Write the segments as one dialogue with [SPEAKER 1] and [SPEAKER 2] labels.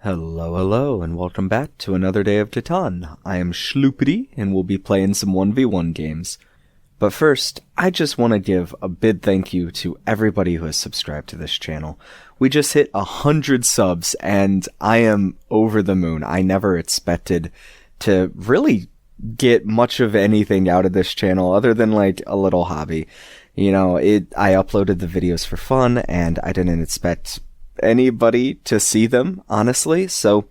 [SPEAKER 1] Hello, and welcome back to another day of Catan. I am Schloopity, and we'll be playing some 1v1 games. But first, I just want to give a big thank you to everybody who has subscribed to this channel. We just hit 100 subs, and I am over the moon. I never expected to really get much of anything out of this channel other than like a little hobby. You know, I uploaded the videos for fun, and I didn't expect anybody to see them, honestly, so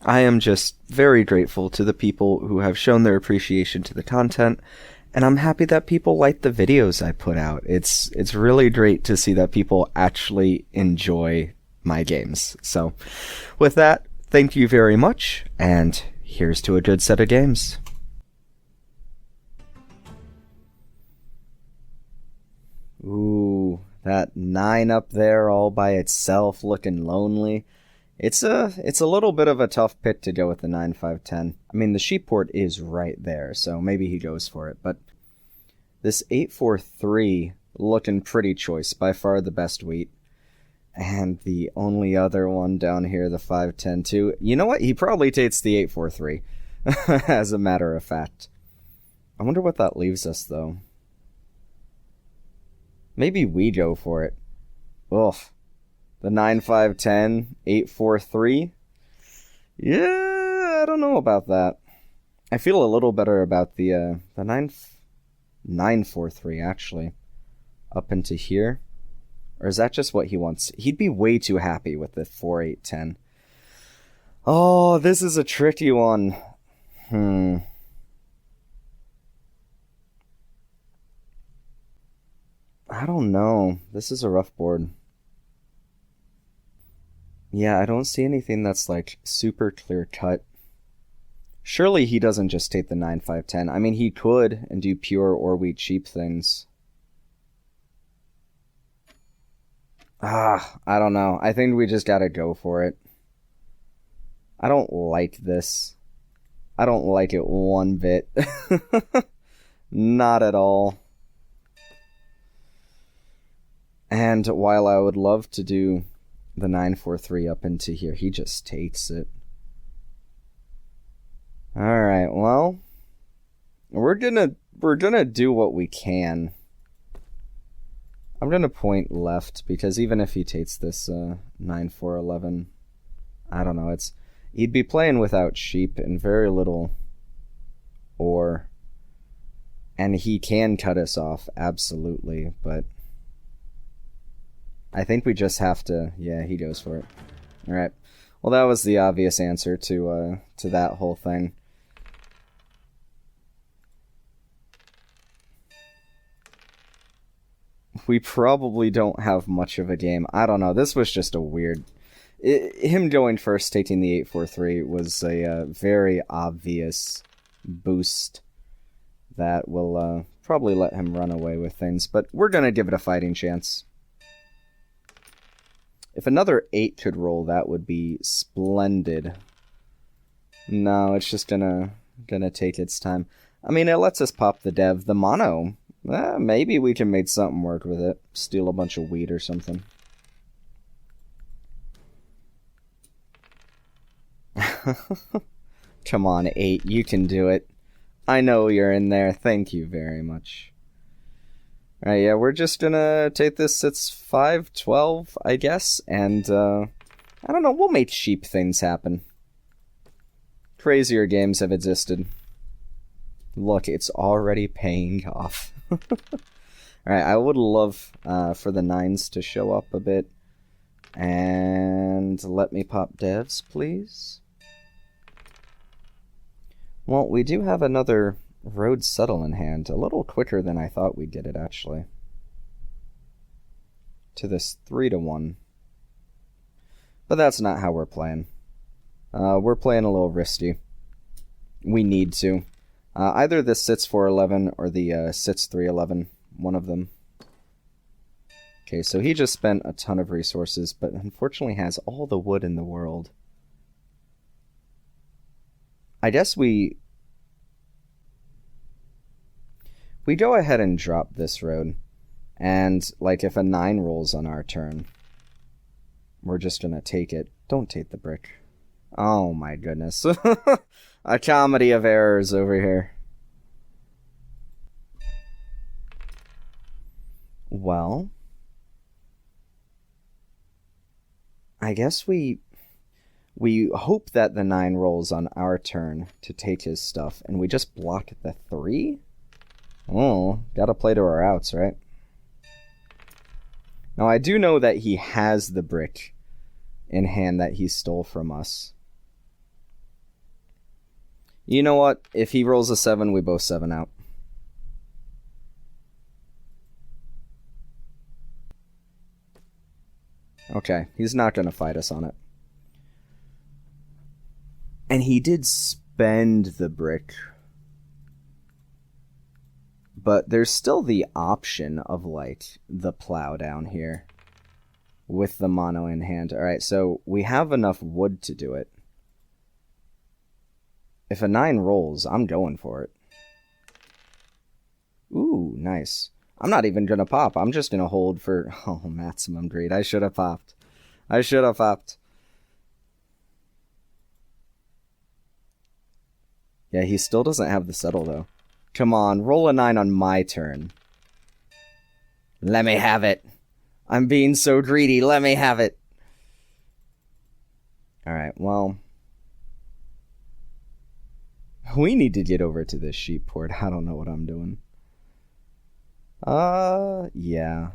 [SPEAKER 1] I am just very grateful to the people who have shown their appreciation to the content, and I'm happy that people like the videos I put out. It's really great to see that people actually enjoy my games. So with that, thank you very much, and here's to a good set of games. Ooh, that 9 up there all by itself looking lonely. It's a little bit of a tough pick to go with the 9-5-10. I mean, the sheep port is right there, so maybe he goes for it. But this 8-4-3 looking pretty choice, by far the best wheat. And the only other one down here, the 5-10-2. You know what? He probably takes the 8-4-3, as a matter of fact. I wonder what that leaves us, though. Maybe we go for it. Ugh. The 9-5-10, 8-4-3. Yeah, I don't know about that. I feel a little better about the 9-4-3, actually. Up into here. Or is that just what he wants? He'd be way too happy with the 4-8-10. Oh, this is a tricky one. I don't know. This is a rough board. Yeah, I don't see anything that's like super clear cut. Surely he doesn't just take the 9-5-10. I mean, he could and do pure or wheat cheap things. I don't know. I think we just gotta go for it. I don't like this. I don't like it one bit. Not at all. And while I would love to do the 9-4-3 up into here, he just takes it. Alright, well, we're gonna do what we can. I'm gonna point left, because even if he takes this 9-4-11, I don't know, he'd be playing without sheep and very little ore. And he can cut us off, absolutely, but I think we just have to... Yeah, he goes for it. Alright. Well, that was the obvious answer to that whole thing. We probably don't have much of a game. I don't know. This was just a weird... him going first, taking the 8-4-3, was a very obvious boost that will probably let him run away with things. But we're going to give it a fighting chance. If another 8 could roll, that would be splendid. No, it's just gonna take its time. I mean, it lets us pop the dev. The mono, maybe we can make something work with it. Steal a bunch of wheat or something. Come on, 8, you can do it. I know you're in there. Thank you very much. Alright, yeah, we're just gonna take this. It's 5-12, I guess, and, I don't know, we'll make sheep things happen. Crazier games have existed. Look, it's already paying off. Alright, I would love, for the 9s to show up a bit. And let me pop devs, please. Well, we do have another road settle in hand, a little quicker than I thought we'd get it, actually. To this 3-1. But that's not how we're playing. We're playing a little risky. We need to. Either the sits 4-11 or the sits 3-11. One of them. Okay, so he just spent a ton of resources, but unfortunately has all the wood in the world. I guess we go ahead and drop this road, and, like, if a 9 rolls on our turn, we're just gonna take it. Don't take the brick. Oh my goodness. A comedy of errors over here. Well, I guess we hope that the 9 rolls on our turn to take his stuff, and we just block the 3? Oh, gotta play to our outs, right? Now, I do know that he has the brick in hand that he stole from us. You know what? If he rolls a 7, we both 7 out. Okay, he's not gonna fight us on it. And he did spend the brick. But there's still the option of, like, the plow down here. With the mono in hand. Alright, so we have enough wood to do it. If a 9 rolls, I'm going for it. Ooh, nice. I'm not even gonna pop. I'm just gonna hold for... Oh, maximum greed. I should have popped. I should have popped. Yeah, he still doesn't have the settle, though. Come on, roll a 9 on my turn. Let me have it. I'm being so greedy. Let me have it. Alright, well... We need to get over to this sheep port. I don't know what I'm doing. Yeah.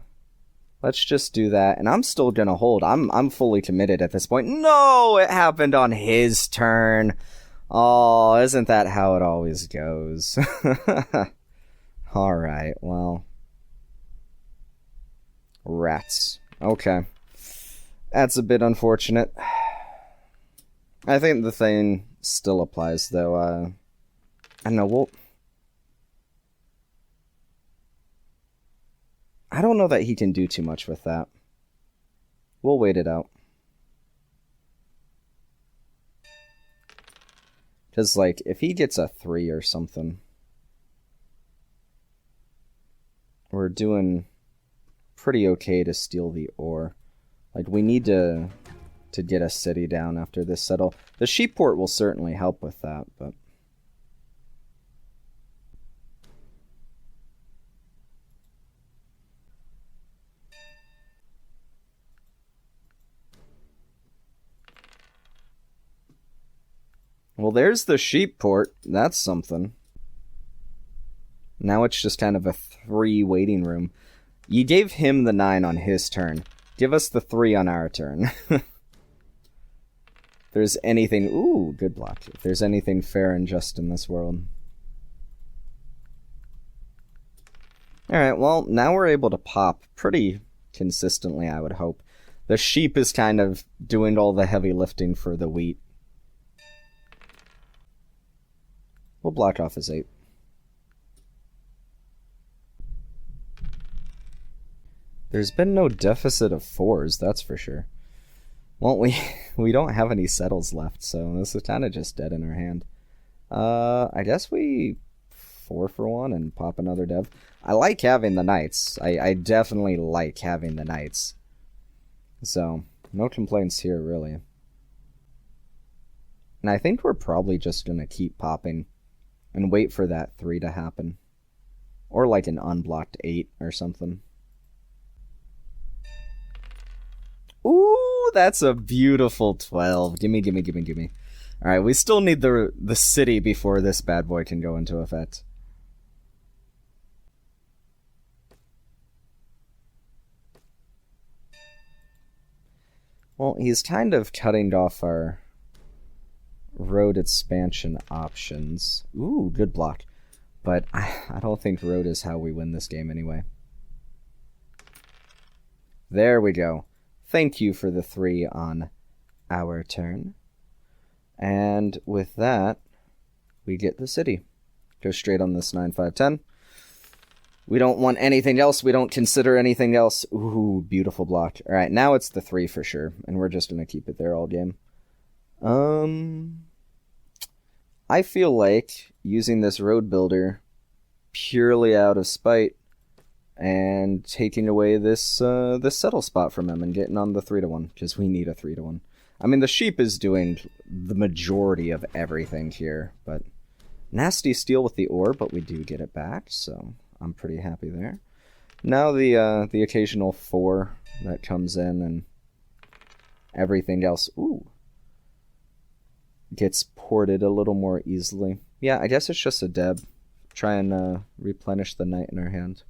[SPEAKER 1] Let's just do that. And I'm still gonna hold. I'm fully committed at this point. No! It happened on his turn. Oh, isn't that how it always goes? Alright, well. Rats. Okay. That's a bit unfortunate. I think the thing still applies, though. I don't know, I don't know that he can do too much with that. We'll wait it out. Because, like, if he gets a 3 or something, we're doing pretty okay to steal the ore. Like, we need to get a city down after this settle. The sheep port will certainly help with that, but... Well, there's the sheep port. That's something. Now it's just kind of a 3 waiting room. You gave him the 9 on his turn. Give us the 3 on our turn. If there's anything... Ooh, good block. If there's anything fair and just in this world. Alright, well, now we're able to pop pretty consistently, I would hope. The sheep is kind of doing all the heavy lifting for the wheat. We'll block off his 8. There's been no deficit of 4s, that's for sure. Well, we don't have any settles left, so this is kind of just dead in our hand. I guess we 4 for 1 and pop another dev. I like having the knights. I definitely like having the knights. So, no complaints here, really. And I think we're probably just going to keep popping and wait for that 3 to happen. Or like an unblocked 8 or something. Ooh, that's a beautiful 12. Gimme, gimme, gimme, gimme. Alright, we still need the city before this bad boy can go into effect. Well, he's kind of cutting off our road expansion options. Ooh, good block. But I don't think road is how we win this game anyway. There we go. Thank you for the 3 on our turn. And with that, we get the city. Go straight on this 9, 5, 10. We don't want anything else. We don't consider anything else. Ooh, beautiful block. Alright, now it's the 3 for sure. And we're just going to keep it there all game. I feel like using this road builder purely out of spite and taking away this this settle spot from him and getting on the 3-1 because we need a 3-1. I mean, the sheep is doing the majority of everything here, but nasty steal with the ore, but we do get it back, so I'm pretty happy there. Now the occasional 4 that comes in and everything else, gets ported a little more easily. Yeah, I guess it's just a deb. Try and replenish the knight in our hand.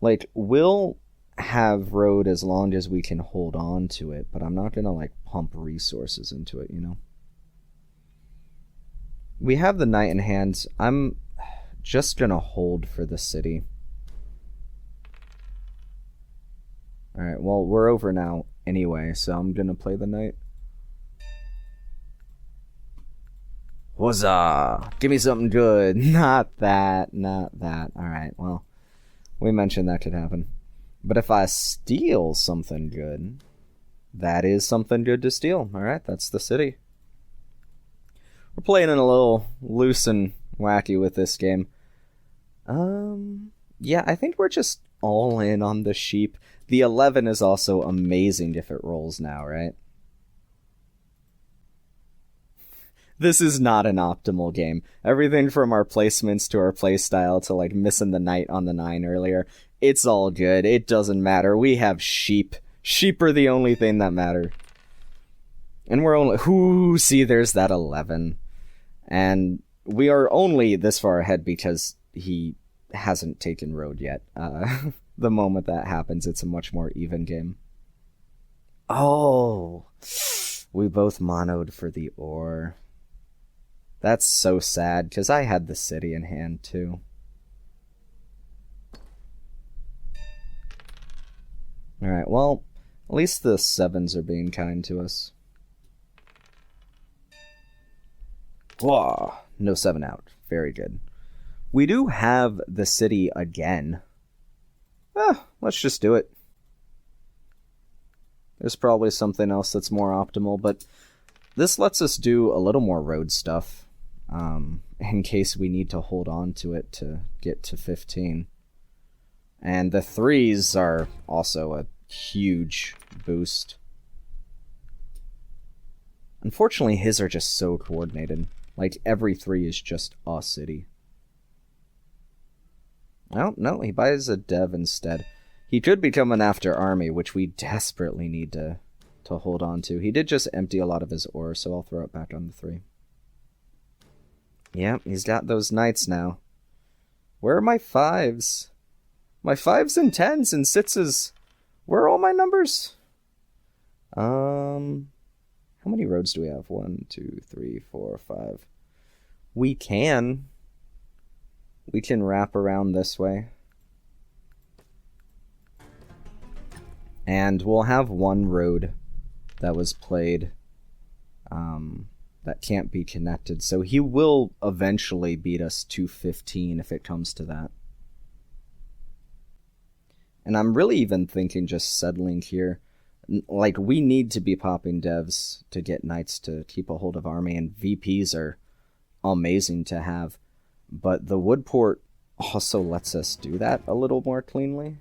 [SPEAKER 1] Like, we'll have road as long as we can hold on to it, but I'm not gonna, like, pump resources into it, you know? We have the knight in hand. I'm just gonna hold for the city. Alright, well, we're over now anyway, so I'm gonna play the knight. Huzzah! Give me something good. Not that, not that. Alright, well, we mentioned that could happen. But if I steal something good, that is something good to steal. Alright, that's the city. We're playing it a little loose and wacky with this game. Yeah, I think we're just all in on the sheep. The 11 is also amazing if it rolls now, right? This is not an optimal game. Everything from our placements to our playstyle to like missing the knight on the 9 earlier, it's all good. It doesn't matter. We have sheep. Sheep are the only thing that matter. And we're only... see, there's that 11. And we are only this far ahead because he hasn't taken road yet. The moment that happens, it's a much more even game. Oh, we both monoed for the ore. That's so sad, because I had the city in hand, too. Alright, well, at least the 7s are being kind to us. Whoa, no 7 out. Very good. We do have the city again. Let's just do it. There's probably something else that's more optimal, but this lets us do a little more road stuff, in case we need to hold on to it to get to 15. And the 3s are also a huge boost. Unfortunately, his are just so coordinated. Like, every 3 is just a city. Oh, no, he buys a dev instead. He could become an after army, which we desperately need to hold on to. He did just empty a lot of his ore, so I'll throw it back on the 3. Yep, he's got those knights now. Where are my 5s? My 5s and 10s and 6s. Where are all my numbers? How many roads do we have? 1, 2, 3, 4, 5. We can wrap around this way. And we'll have one road that was played that can't be connected. So he will eventually beat us to 15 if it comes to that. And I'm really even thinking just settling here. Like, we need to be popping devs to get knights to keep a hold of army, and VPs are amazing to have. But the Woodport also lets us do that a little more cleanly.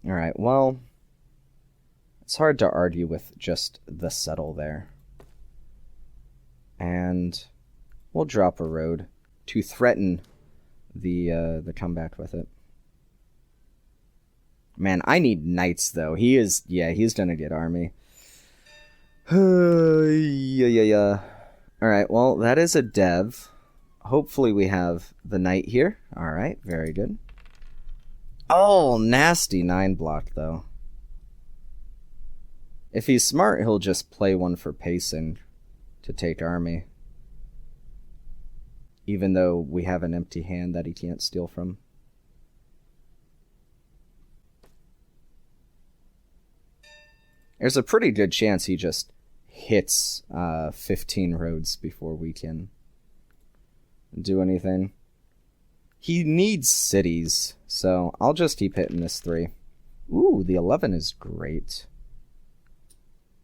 [SPEAKER 1] Alright, well, it's hard to argue with just the settle there. And we'll drop a road to threaten the comeback with it. Man, I need knights, though. He's gonna get army. Yeah. Alright, well, that is a dev. Hopefully we have the knight here. Alright, very good. Oh, nasty 9 block, though. If he's smart, he'll just play one for pacing to take army. Even though we have an empty hand that he can't steal from. There's a pretty good chance he just hits 15 roads before we can do anything. He needs cities, so I'll just keep hitting this 3. Ooh, the 11 is great.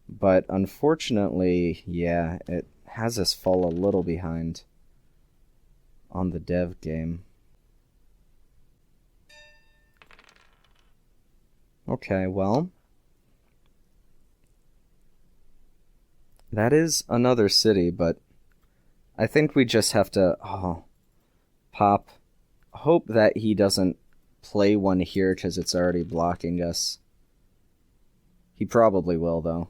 [SPEAKER 1] But unfortunately, yeah, it has us fall a little behind on the dev game. Okay, well, that is another city, but I think we just have to hope that he doesn't play one here because it's already blocking us. He probably will, though.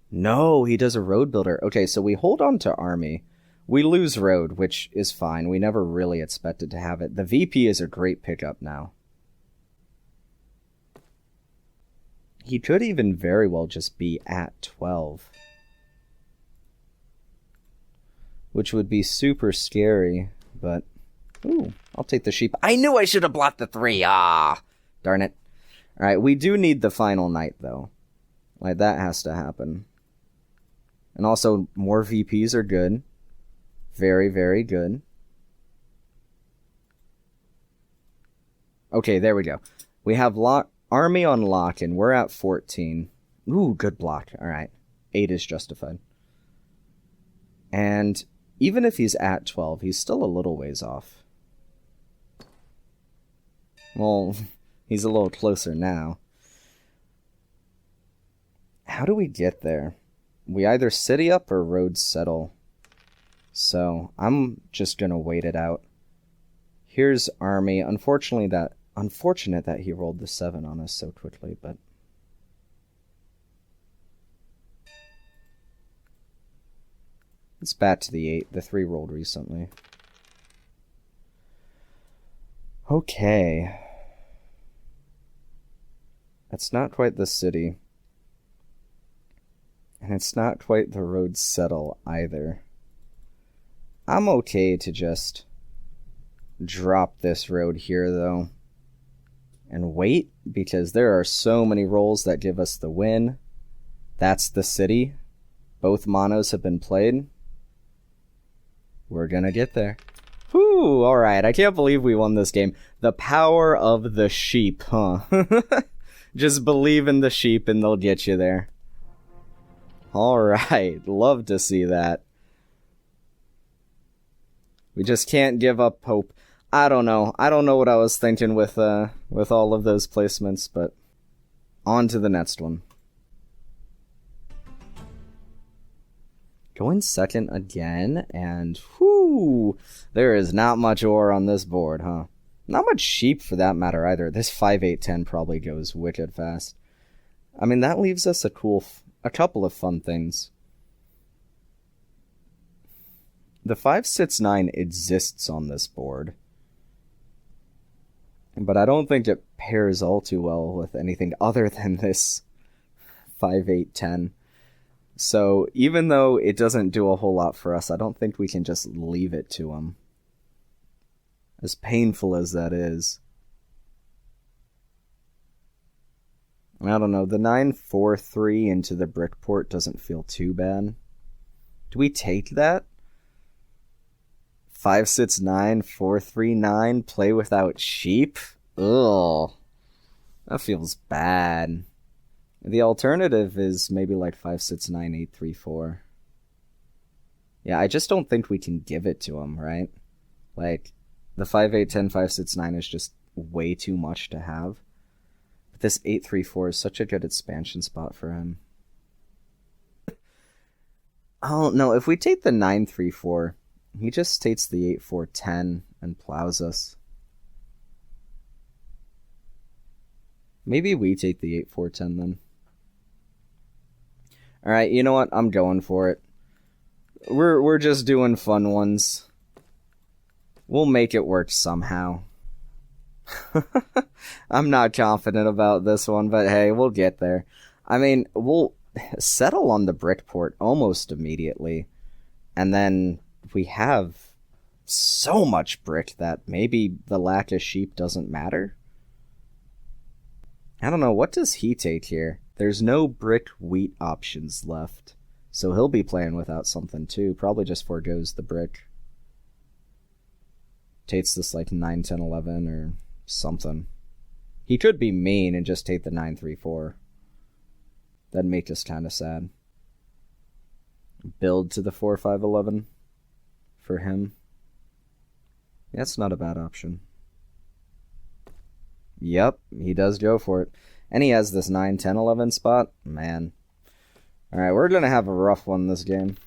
[SPEAKER 1] No, he does a road builder. Okay, so we hold on to army. We lose road, which is fine. We never really expected to have it. The VP is a great pickup now. He could even very well just be at 12. Which would be super scary, but... Ooh, I'll take the sheep. I knew I should have blocked the 3! Ah! Darn it. Alright, we do need the final knight, though. Like, that has to happen. And also, more VPs are good. Very, very good. Okay, there we go. We have army on lock, and we're at 14. Ooh, good block. Alright. 8 is justified. And even if he's at 12, he's still a little ways off. Well, he's a little closer now. How do we get there? We either city up or road settle. So, I'm just gonna wait it out. Here's army. Unfortunate that he rolled the 7 on us so quickly, but... It's back to the 8. The 3 rolled recently. Okay. It's not quite the city. And it's not quite the road settle either. I'm okay to just drop this road here, though. And wait, because there are so many rolls that give us the win. That's the city. Both monos have been played. We're gonna get there. Whew, alright, I can't believe we won this game. The power of the sheep, huh? Just believe in the sheep and they'll get you there. Alright, love to see that. We just can't give up hope. I don't know what I was thinking with all of those placements, but on to the next one. Going second again, and whoo, there is not much ore on this board, huh? Not much sheep for that matter either. This 5-8-10 probably goes wicked fast. I mean, that leaves us a couple of fun things. The 5-6-9 exists on this board, but I don't think it pairs all too well with anything other than this 5-8-10. So even though it doesn't do a whole lot for us, I don't think we can just leave it to him. As painful as that is. I don't know, the 9-4-3 into the brickport doesn't feel too bad. Do we take that? 5-6-9, 4-3-9, play without sheep? Ugh. That feels bad. The alternative is maybe like 5-6-9, 8-3-4. Yeah, I just don't think we can give it to him, right? Like, the 5-8-10, 5-6-9 is just way too much to have. But this 8-3-4 is such a good expansion spot for him. Oh, no, if we take the 9-3-4, he just takes the 8-4-10 and plows us. Maybe we take the 8-4-10 then. Alright, you know what? I'm going for it. We're just doing fun ones. We'll make it work somehow. I'm not confident about this one, but hey, we'll get there. I mean, we'll settle on the brickport almost immediately. And then we have so much brick that maybe the lack of sheep doesn't matter. I don't know, what does he take here? There's no brick wheat options left. So he'll be playing without something too. Probably just forgoes the brick. Takes this like 9, 10, 11 or something. He could be mean and just take the 9, 3, 4. That'd make us kind of sad. build to the 4-5-11 for him. That's not a bad option. Yep, he does go for it. And he has this 9-10-11 spot. Man. Alright, we're going to have a rough one this game.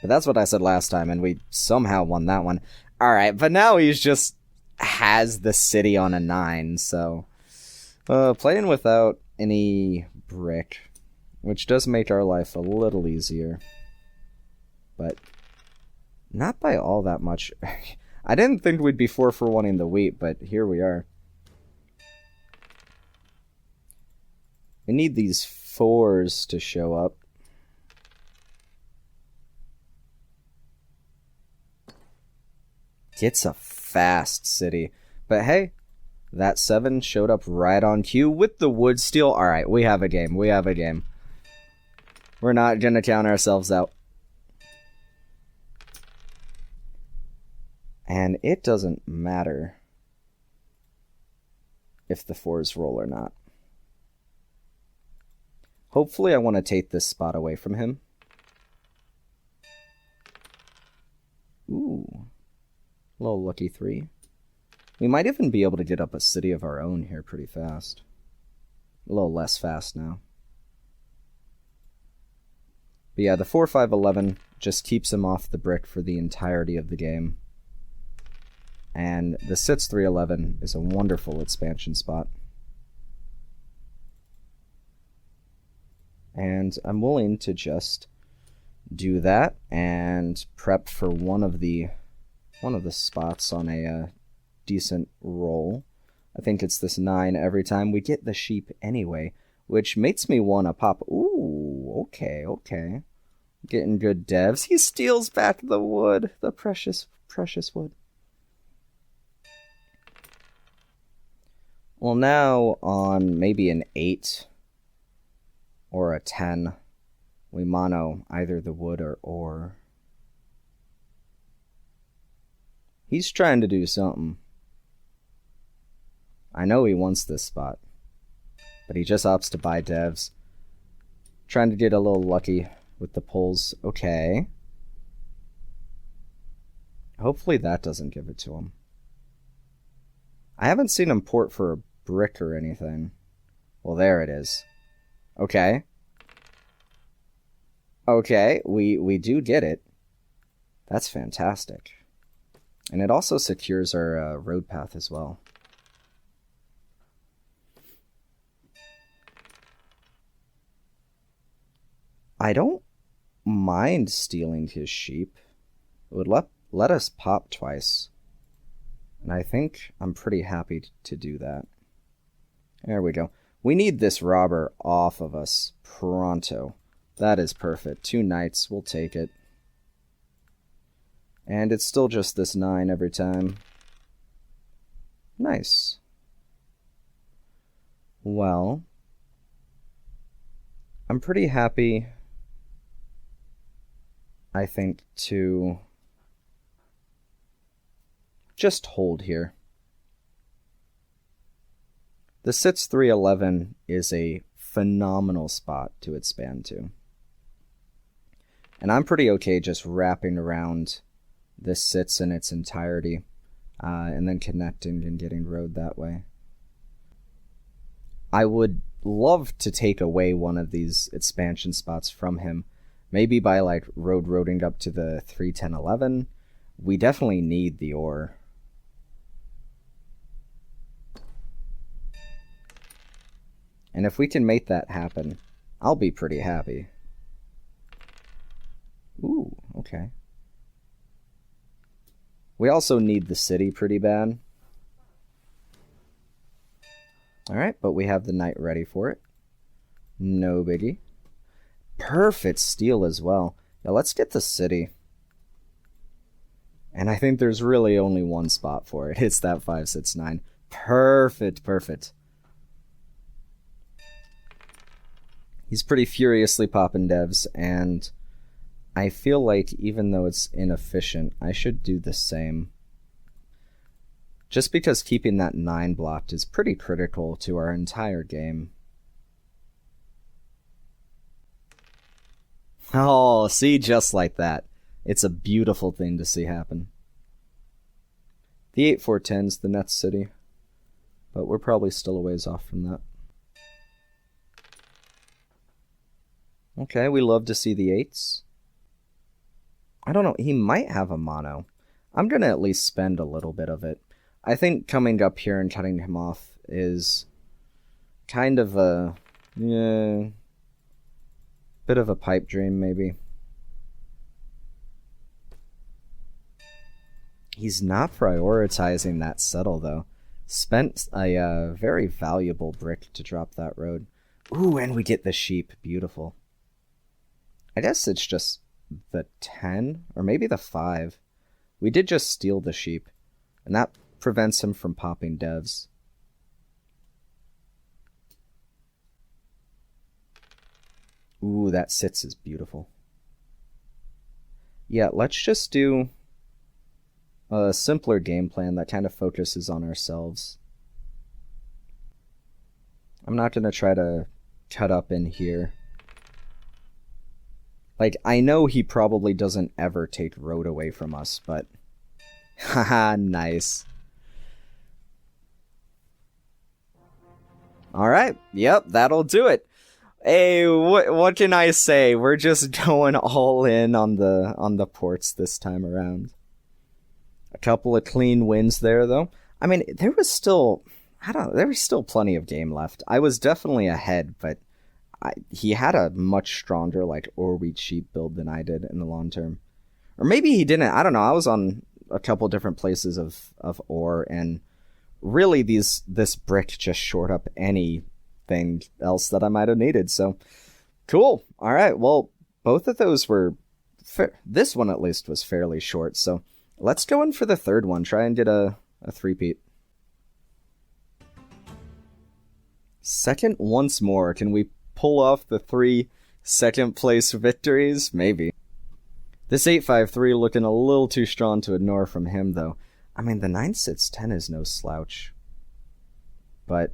[SPEAKER 1] But that's what I said last time, and we somehow won that one. Alright, but now he's just has the city on a 9, so... playing without any brick, which does make our life a little easier. But not by all that much. I didn't think we'd be 4 for 1-ing the wheat, but here we are. We need these 4s to show up. It's a fast city. But hey, that 7 showed up right on cue with the wood steel. Alright, we have a game. We have a game. We're not going to count ourselves out. And it doesn't matter if the 4s roll or not. Hopefully I want to take this spot away from him. Ooh. Little lucky 3. We might even be able to get up a city of our own here pretty fast. A little less fast now. But yeah, the 4-5-11 just keeps him off the brick for the entirety of the game. And the 6-3-11 is a wonderful expansion spot. And I'm willing to just do that and prep for one of the spots on a decent roll. I think it's this 9 every time. We get the sheep anyway, which makes me want to pop. Ooh, okay. Getting good devs. He steals back the wood, the precious wood. Well, now on maybe an 8 or a 10, we mono either the wood or ore. He's trying to do something. I know he wants this spot, but he just opts to buy devs. Trying to get a little lucky with the pulls. Okay. Hopefully that doesn't give it to him. I haven't seen him port for a brick or anything. Well, there it is. Okay. Okay, we do get it. That's fantastic. And it also secures our road path as well. I don't mind stealing his sheep. It would let us pop twice. And I think I'm pretty happy to do that. There we go. We need this robber off of us pronto. That is perfect. 2 knights, we'll take it. And it's still just this 9 every time. Nice. Well, I'm pretty happy, I think, to just hold here. The 6-3-11 is a phenomenal spot to expand to. And I'm pretty okay just wrapping around this sits in its entirety, and then connecting and getting road that way. I would love to take away one of these expansion spots from him, maybe by like roading up to the 3-10-11. We definitely need the ore. And if we can make that happen, I'll be pretty happy. Ooh, okay. We also need the city pretty bad. Alright, but we have the knight ready for it. No biggie. Perfect steal as well. Now let's get the city. And I think there's really only one spot for it. It's that 5-6-9. Perfect. He's pretty furiously popping devs, and I feel like even though it's inefficient, I should do the same. Just because keeping that 9 blocked is pretty critical to our entire game. Oh, see, just like that. It's a beautiful thing to see happen. The 8-4-10's the next city, but we're probably still a ways off from that. Okay, we love to see the 8s. I don't know, he might have a mono. I'm going to at least spend a little bit of it. I think coming up here and cutting him off is kind of a... yeah, bit of a pipe dream, maybe. He's not prioritizing that settle, though. Spent a very valuable brick to drop that road. Ooh, and we get the sheep. Beautiful. I guess it's just the 10, or maybe the 5. We did just steal the sheep, and that prevents him from popping devs. Ooh, that sits is beautiful. Yeah, let's just do a simpler game plan that kind of focuses on ourselves. I'm not going to try to cut up in here. Like, I know he probably doesn't ever take road away from us, but... haha, nice. Alright, yep, that'll do it. Hey, what can I say? We're just going all in on the ports this time around. A couple of clean wins there, though. I mean, there was still... there was still plenty of game left. I was definitely ahead, but... he had a much stronger, like, ore wheat sheep build than I did in the long term. Or maybe he didn't. I don't know. I was on a couple different places of ore, and really this brick just shored up anything else that I might have needed. So, cool. All right. Well, both of those were... this one, at least, was fairly short. So, let's go in for the third one. Try and get a three-peat. Second once more. Can we pull off the 3 second place victories? Maybe. This 8-5-3 looking a little too strong to ignore from him, though. I mean, the 9-6-10 is no slouch. But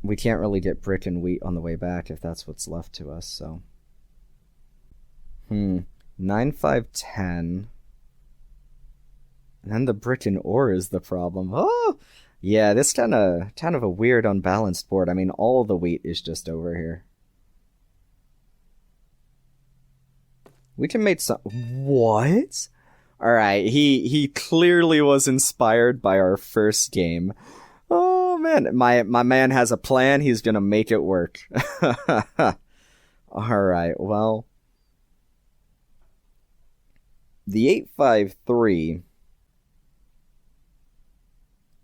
[SPEAKER 1] we can't really get brick and wheat on the way back if that's what's left to us, so... 9-5-10. And then the brick and ore is the problem. Oh! Yeah, this kind of a weird, unbalanced board. I mean, all the wheat is just over here. We can make some... What? Alright, he clearly was inspired by our first game. Oh, man. My man has a plan. He's gonna make it work. Alright, well... The 8-5-3...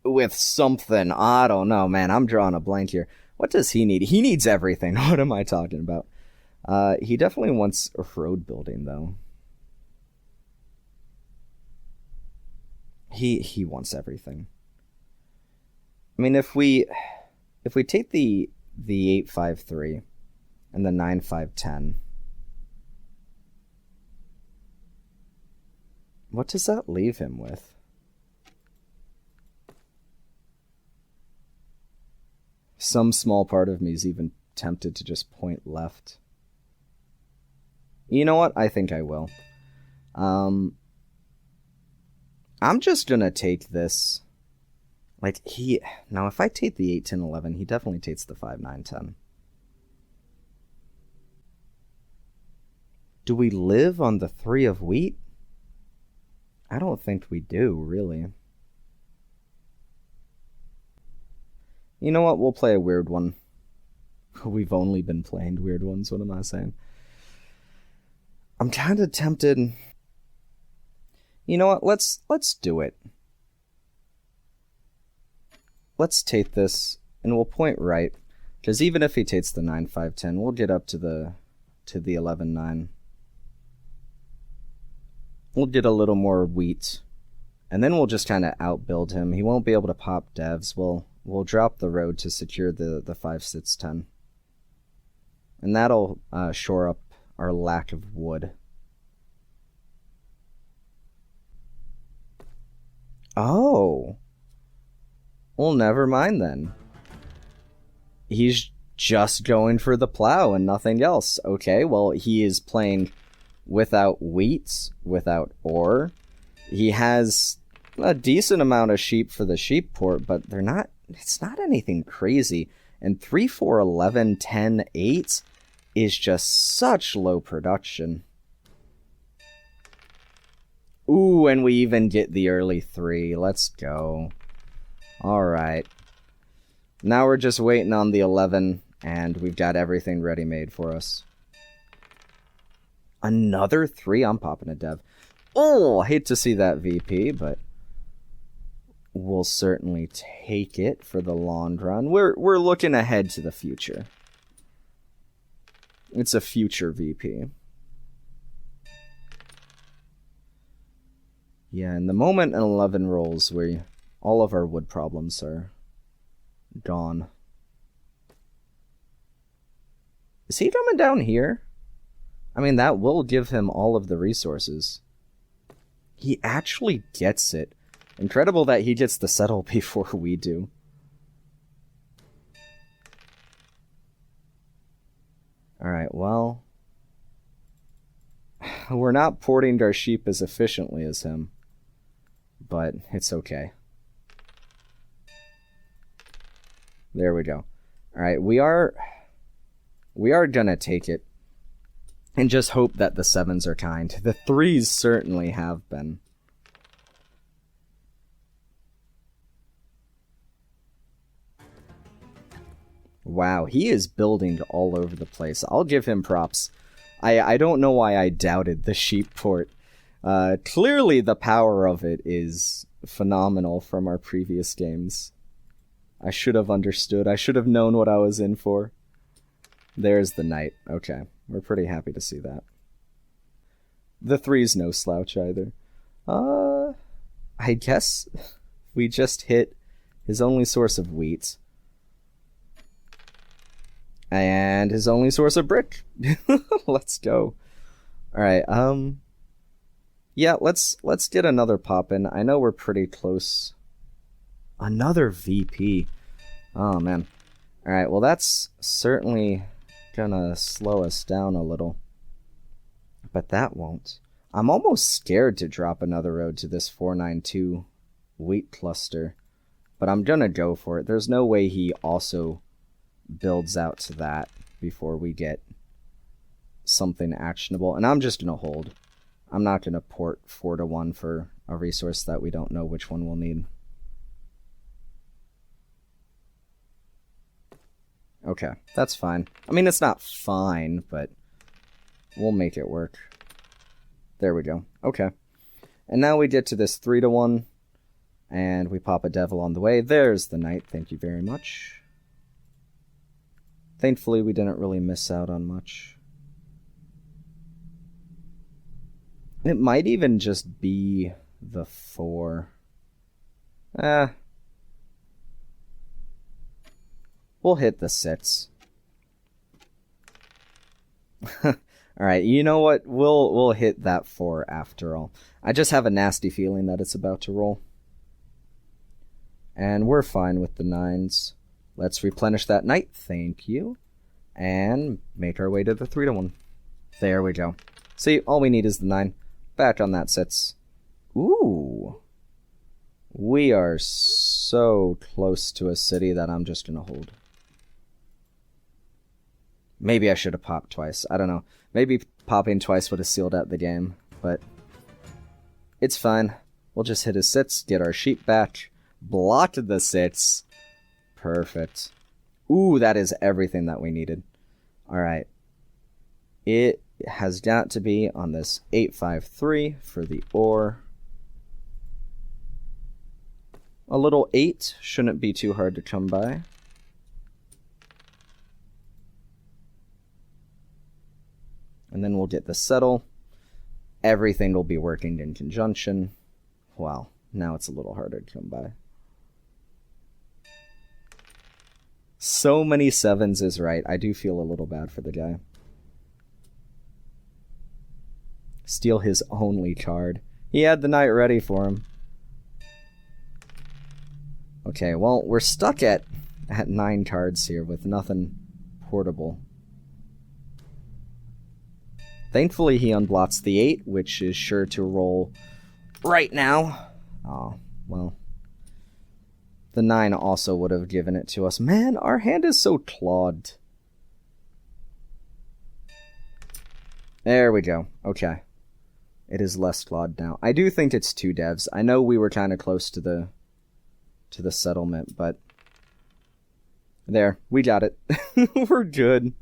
[SPEAKER 1] with something, I don't know, man. I'm drawing a blank here. What does he need? He needs everything. What am I talking about? He definitely wants a road building, though. He wants everything. I mean, if we take the 8-5-3 and the 9-5-10, what does that leave him with? Some small part of me is even tempted to just point left. You know what? I think I will. I'm just gonna take this. Like, now if I take the 8-10-11, he definitely takes the 5-9-10. Do we live on the 3 of wheat? I don't think we do, really. You know what? We'll play a weird one. We've only been playing weird ones. What am I saying? I'm kind of tempted. You know what? Let's do it. Let's take this, and we'll point right. Because even if he takes the 9-5-10, we'll get up to the 11-9. We'll get a little more wheat. And then we'll just kind of outbuild him. He won't be able to pop devs. We'll drop the road to secure the 5-6-10. And that'll shore up our lack of wood. Oh. Well, never mind then. He's just going for the plow and nothing else. Okay, well, he is playing without wheat, without ore. He has a decent amount of sheep for the sheep port, but it's not anything crazy. And 3, 4, 11, 10, 8 is just such low production. Ooh, and we even get the early 3. Let's go. Alright. Now we're just waiting on the 11, and we've got everything ready-made for us. Another 3? I'm popping a dev. Oh, I hate to see that VP, but we'll certainly take it for the long run. We're looking ahead to the future. It's a future VP. Yeah, and the moment an 11 rolls, all of our wood problems are gone. Is he coming down here? I mean, that will give him all of the resources. He actually gets it. Incredible that he gets the settle before we do. Alright, well, we're not porting our sheep as efficiently as him, but it's okay. There we go. Alright, we are gonna take it and just hope that the 7s are kind. The 3s certainly have been. Wow, he is building all over the place. I'll give him props. I don't know why I doubted the sheep port. Clearly the power of it is phenomenal from our previous games. I should have understood. I should have known what I was in for. There's the knight. Okay, we're pretty happy to see that. The 3's no slouch either. I guess we just hit his only source of wheat. And his only source of brick. Let's go. Alright, yeah, let's get another pop in. I know we're pretty close. Another VP. Oh, man. Alright, well, that's certainly gonna slow us down a little. But that won't. I'm almost scared to drop another road to this 492 wheat cluster. But I'm gonna go for it. There's no way he also builds out to that before we get something actionable. And I'm just gonna hold. I'm not gonna port 4 to 1 for a resource that we don't know which one we'll need. Okay, that's fine. I mean, it's not fine, but we'll make it work. There we go. Okay. And now we get to this 3 to 1, and we pop a devil on the way. There's the knight. Thank you very much. Thankfully, we didn't really miss out on much. It might even just be the 4. We'll hit the 6. Alright, you know what? We'll hit that 4 after all. I just have a nasty feeling that it's about to roll. And we're fine with the 9s. Let's replenish that knight, thank you. And make our way to the 3 to 1. There we go. See, all we need is the 9. Back on that sits. Ooh. We are so close to a city that I'm just gonna hold. Maybe I should have popped twice. I don't know. Maybe popping twice would have sealed out the game, but it's fine. We'll just hit his sits, get our sheep back, block the sits. Perfect. Ooh, that is everything that we needed. Alright. It has got to be on this 853 for the ore. A little 8 shouldn't be too hard to come by. And then we'll get the settle. Everything will be working in conjunction. Wow, now it's a little harder to come by. So many 7s is right. I do feel a little bad for the guy. Steal his only card. He had the knight ready for him. Okay, well, we're stuck at 9 cards here with nothing portable. Thankfully, he unblots the 8, which is sure to roll right now. Oh, well. The 9 also would have given it to us. Man, our hand is so clawed. There we go. Okay. It is less clawed now. I do think it's 2 devs. I know we were kind of close to the settlement, but there, we got it. We're good.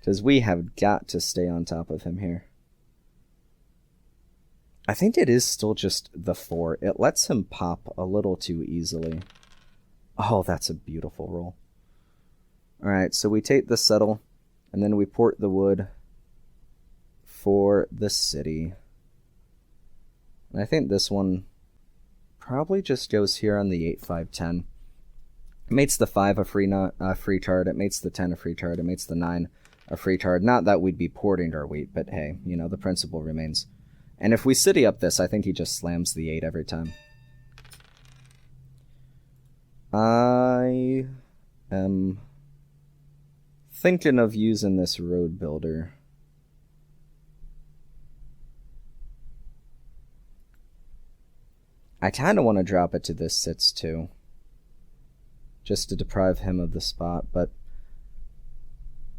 [SPEAKER 1] Because we have got to stay on top of him here. I think it is still just the 4. It lets him pop a little too easily. Oh, that's a beautiful roll. Alright, so we take the settle, and then we port the wood for the city. And I think this one probably just goes here on the 8-5-10. It makes the 5 a free card, it makes the 10 a free card, it makes the 9 a free card. Not that we'd be porting our wheat, but hey, you know, the principle remains. And if we city up this, I think he just slams the 8 every time. I am thinking of using this road builder. I kind of want to drop it to this sits too, just to deprive him of the spot, but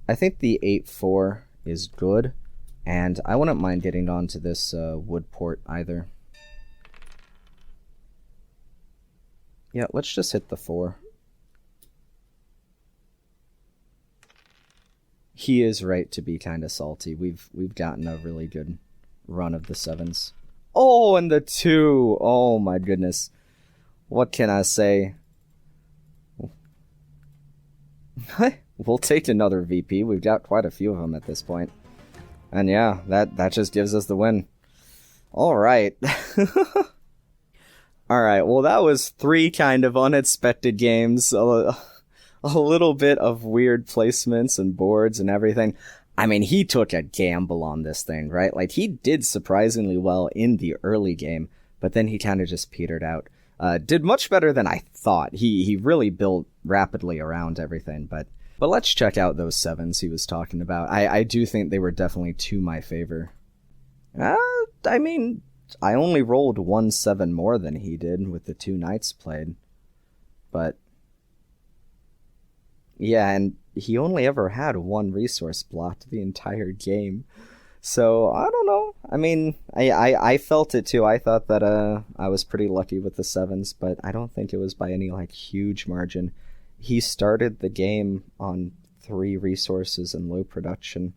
[SPEAKER 1] I think the 8-4 is good, and I wouldn't mind getting onto this wood port either. Yeah, let's just hit the 4. He is right to be kind of salty. We've gotten a really good run of the 7s. Oh, and the 2! Oh my goodness. What can I say? We'll take another VP. We've got quite a few of them at this point. And yeah, that just gives us the win. Alright. Alright, well that was 3 kind of unexpected games. A little bit of weird placements and boards and everything. I mean, he took a gamble on this thing, right? Like, he did surprisingly well in the early game, but then he kind of just petered out. Did much better than I thought. He really built rapidly around everything, but let's check out those 7s he was talking about. I do think they were definitely to my favor. I mean, I only rolled 1 7 more than he did with the 2 knights played. But yeah, and he only ever had 1 resource blocked the entire game. So, I don't know. I mean, I felt it too. I thought that I was pretty lucky with the 7s, but I don't think it was by any, like, huge margin. He started the game on 3 resources and low production.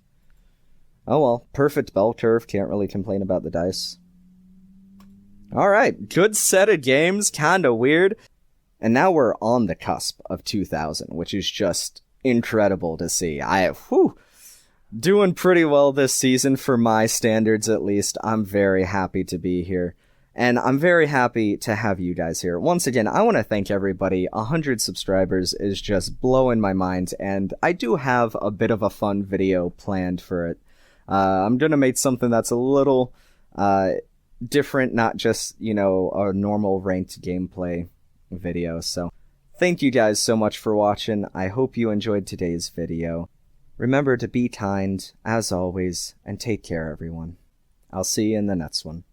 [SPEAKER 1] Oh well, perfect bell curve. Can't really complain about the dice. Alright, good set of games. Kinda weird. And now we're on the cusp of 2000, which is just incredible to see. Doing pretty well this season for my standards, at least. I'm very happy to be here. And I'm very happy to have you guys here. Once again, I want to thank everybody. 100 subscribers is just blowing my mind, and I do have a bit of a fun video planned for it. I'm going to make something that's a little different, not just, you know, a normal ranked gameplay video. So thank you guys so much for watching. I hope you enjoyed today's video. Remember to be kind, as always, and take care, everyone. I'll see you in the next one.